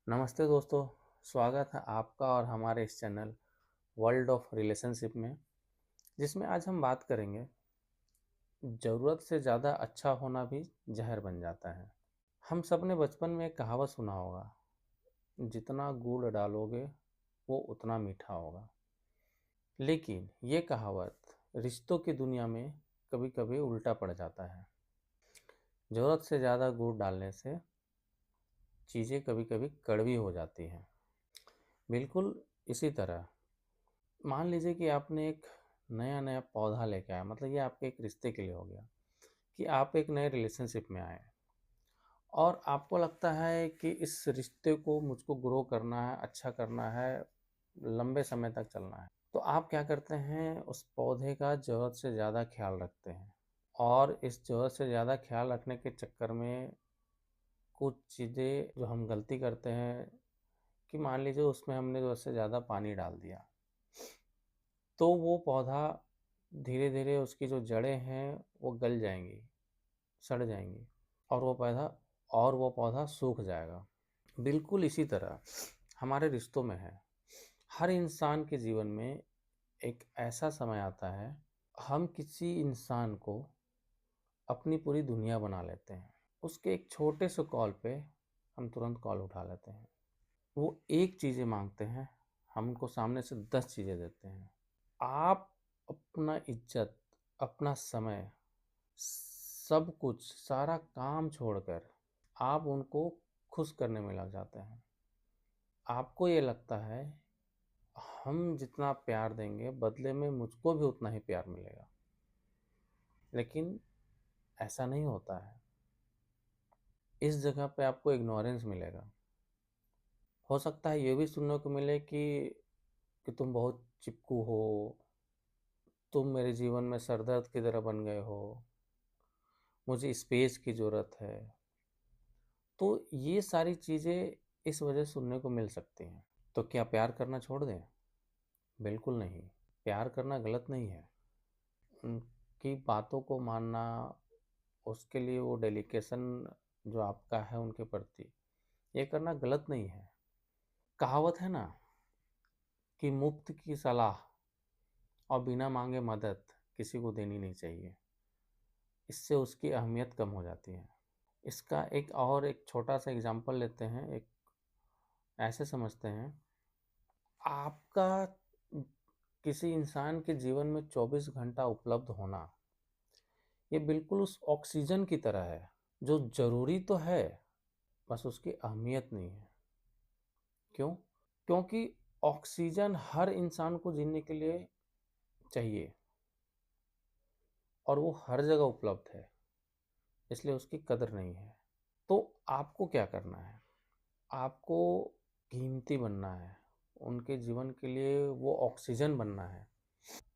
नमस्ते दोस्तों। स्वागत है आपका और हमारे इस चैनल वर्ल्ड ऑफ रिलेशनशिप में, जिसमें आज हम बात करेंगे ज़रूरत से ज़्यादा अच्छा होना भी जहर बन जाता है। हम सब ने बचपन में एक कहावत सुना होगा, जितना गुड़ डालोगे वो उतना मीठा होगा। लेकिन ये कहावत रिश्तों की दुनिया में कभी कभी उल्टा पड़ जाता है। ज़रूरत से ज़्यादा गुड़ डालने से चीज़ें कभी कभी कड़वी हो जाती हैं। बिल्कुल इसी तरह मान लीजिए कि आपने एक नया नया पौधा लेके आया, मतलब ये आपके एक रिश्ते के लिए हो गया कि आप एक नए रिलेशनशिप में आए और आपको लगता है कि इस रिश्ते को मुझको ग्रो करना है, अच्छा करना है, लंबे समय तक चलना है। तो आप क्या करते हैं, उस पौधे का ज़रूरत से ज़्यादा ख्याल रखते हैं। और इस ज़रूरत से ज़्यादा ख्याल रखने के चक्कर में कुछ चीज़ें जो हम गलती करते हैं कि मान लीजिए उसमें हमने ज़रूरत से ज़्यादा पानी डाल दिया, तो वो पौधा धीरे धीरे उसकी जो जड़ें हैं वो गल जाएंगी, सड़ जाएंगी और वो पौधा सूख जाएगा। बिल्कुल इसी तरह हमारे रिश्तों में है। हर इंसान के जीवन में एक ऐसा समय आता है, हम किसी इंसान को अपनी पूरी दुनिया बना लेते हैं। उसके एक छोटे से कॉल पे हम तुरंत कॉल उठा लेते हैं। वो एक चीज़ें मांगते हैं, हम उनको सामने से 10 चीज़ें देते हैं। आप अपना इज्जत, अपना समय, सब कुछ, सारा काम छोड़कर आप उनको खुश करने में लग जाते हैं। आपको ये लगता है हम जितना प्यार देंगे बदले में मुझको भी उतना ही प्यार मिलेगा, लेकिन ऐसा नहीं होता है। इस जगह पे आपको इग्नोरेंस मिलेगा। हो सकता है ये भी सुनने को मिले कि तुम बहुत चिपकू हो, तुम मेरे जीवन में सरदर्द की तरह बन गए हो, मुझे स्पेस की ज़रूरत है। तो ये सारी चीज़ें इस वजह से सुनने को मिल सकती हैं। तो क्या प्यार करना छोड़ दें? बिल्कुल नहीं। प्यार करना गलत नहीं है। उनकी बातों को मानना, उसके लिए वो डेलिकेशन जो आपका है उनके प्रति, ये करना गलत नहीं है। कहावत है ना कि मुफ्त की सलाह और बिना मांगे मदद किसी को देनी नहीं चाहिए। इससे उसकी अहमियत कम हो जाती है। इसका एक छोटा सा एग्जांपल लेते हैं। एक ऐसे समझते हैं, आपका किसी इंसान के जीवन में 24 घंटा उपलब्ध होना, ये बिल्कुल उस ऑक्सीजन की तरह है जो ज़रूरी तो है, बस उसकी अहमियत नहीं है। क्यों? क्योंकि ऑक्सीजन हर इंसान को जीने के लिए चाहिए और वो हर जगह उपलब्ध है, इसलिए उसकी कदर नहीं है। तो आपको क्या करना है? आपको कीमती बनना है, उनके जीवन के लिए वो ऑक्सीजन बनना है।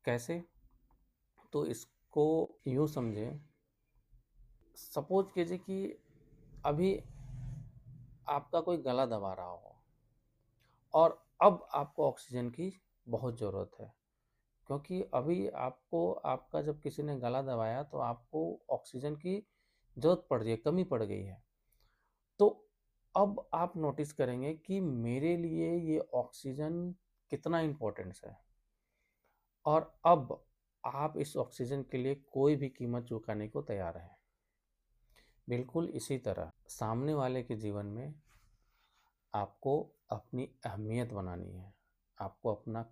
कैसे? तो इसको यूँ समझें, सपोज कीजिए कि अभी आपका कोई गला दबा रहा हो और अब आपको ऑक्सीजन की बहुत ज़रूरत है, क्योंकि अभी आपको, आपका जब किसी ने गला दबाया तो आपको ऑक्सीजन की ज़रूरत पड़ रही है, कमी पड़ गई है। तो अब आप नोटिस करेंगे कि मेरे लिए ये ऑक्सीजन कितना इम्पोर्टेंस है, और अब आप इस ऑक्सीजन के लिए कोई भी कीमत चुकाने को तैयार हैं। बिल्कुल इसी तरह सामने वाले के जीवन में आपको अपनी अहमियत बनानी है, आपको अपना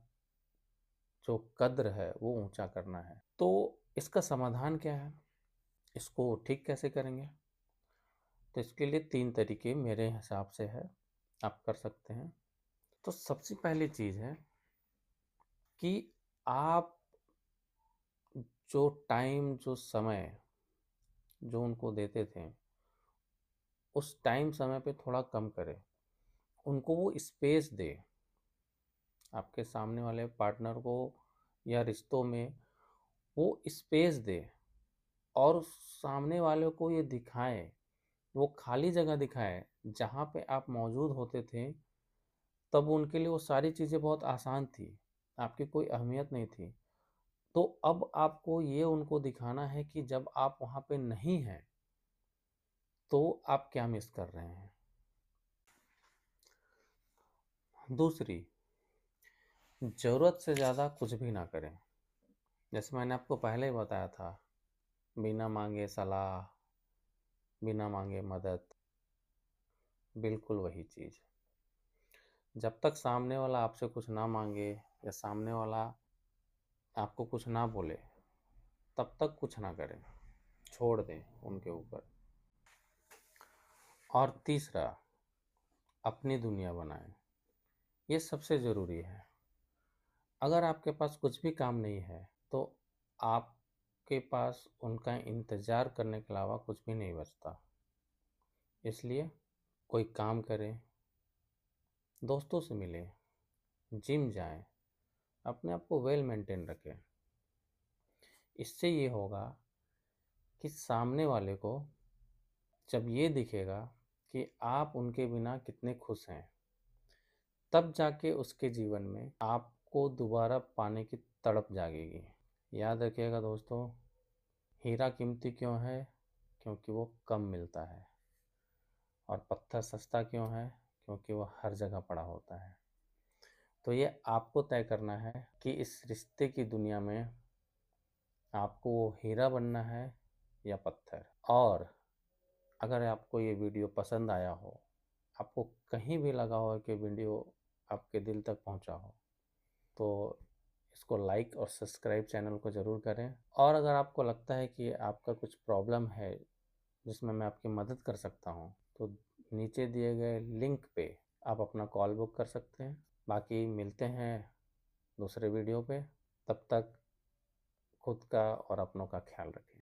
जो कद्र है वो ऊंचा करना है। तो इसका समाधान क्या है, इसको ठीक कैसे करेंगे? तो इसके लिए 3 तरीके मेरे हिसाब से है, आप कर सकते हैं। तो सबसे पहली चीज़ है कि आप जो टाइम, जो समय जो उनको देते थे, उस टाइम समय पे थोड़ा कम करें। उनको वो स्पेस दे, आपके सामने वाले पार्टनर को या रिश्तों में वो स्पेस दे, और सामने वाले को ये दिखाए, वो खाली जगह दिखाए जहाँ पे आप मौजूद होते थे। तब उनके लिए वो सारी चीज़ें बहुत आसान थी, आपकी कोई अहमियत नहीं थी। तो अब आपको ये उनको दिखाना है कि जब आप वहाँ पे नहीं हैं तो आप क्या मिस कर रहे हैं। दूसरी, ज़रूरत से ज़्यादा कुछ भी ना करें। जैसे मैंने आपको पहले ही बताया था, बिना मांगे सलाह, बिना मांगे मदद, बिल्कुल वही चीज़। जब तक सामने वाला आपसे कुछ ना मांगे या सामने वाला आपको कुछ ना बोले, तब तक कुछ ना करें, छोड़ दें उनके ऊपर। और तीसरा, अपनी दुनिया बनाएं। ये सबसे ज़रूरी है। अगर आपके पास कुछ भी काम नहीं है तो आपके पास उनका इंतज़ार करने के अलावा कुछ भी नहीं बचता। इसलिए कोई काम करें, दोस्तों से मिलें, जिम जाएं, अपने आप को वेल मेंटेन रखें। इससे ये होगा कि सामने वाले को जब ये दिखेगा कि आप उनके बिना कितने खुश हैं, तब जाके उसके जीवन में आपको दोबारा पाने की तड़प जागेगी। याद रखिएगा दोस्तों, हीरा कीमती क्यों है? क्योंकि वो कम मिलता है। और पत्थर सस्ता क्यों है? क्योंकि वो हर जगह पड़ा होता है। तो ये आपको तय करना है कि इस रिश्ते की दुनिया में आपको वो हीरा बनना है या पत्थर। और अगर आपको ये वीडियो पसंद आया हो, आपको कहीं भी लगा हो कि वीडियो आपके दिल तक पहुंचा हो, तो इसको लाइक और सब्सक्राइब चैनल को ज़रूर करें। और अगर आपको लगता है कि आपका कुछ प्रॉब्लम है जिसमें मैं आपकी मदद कर सकता हूँ, तो नीचे दिए गए लिंक पे आप अपना कॉल बुक कर सकते हैं। बाकी मिलते हैं दूसरे वीडियो पे। तब तक खुद का और अपनों का ख्याल रखें।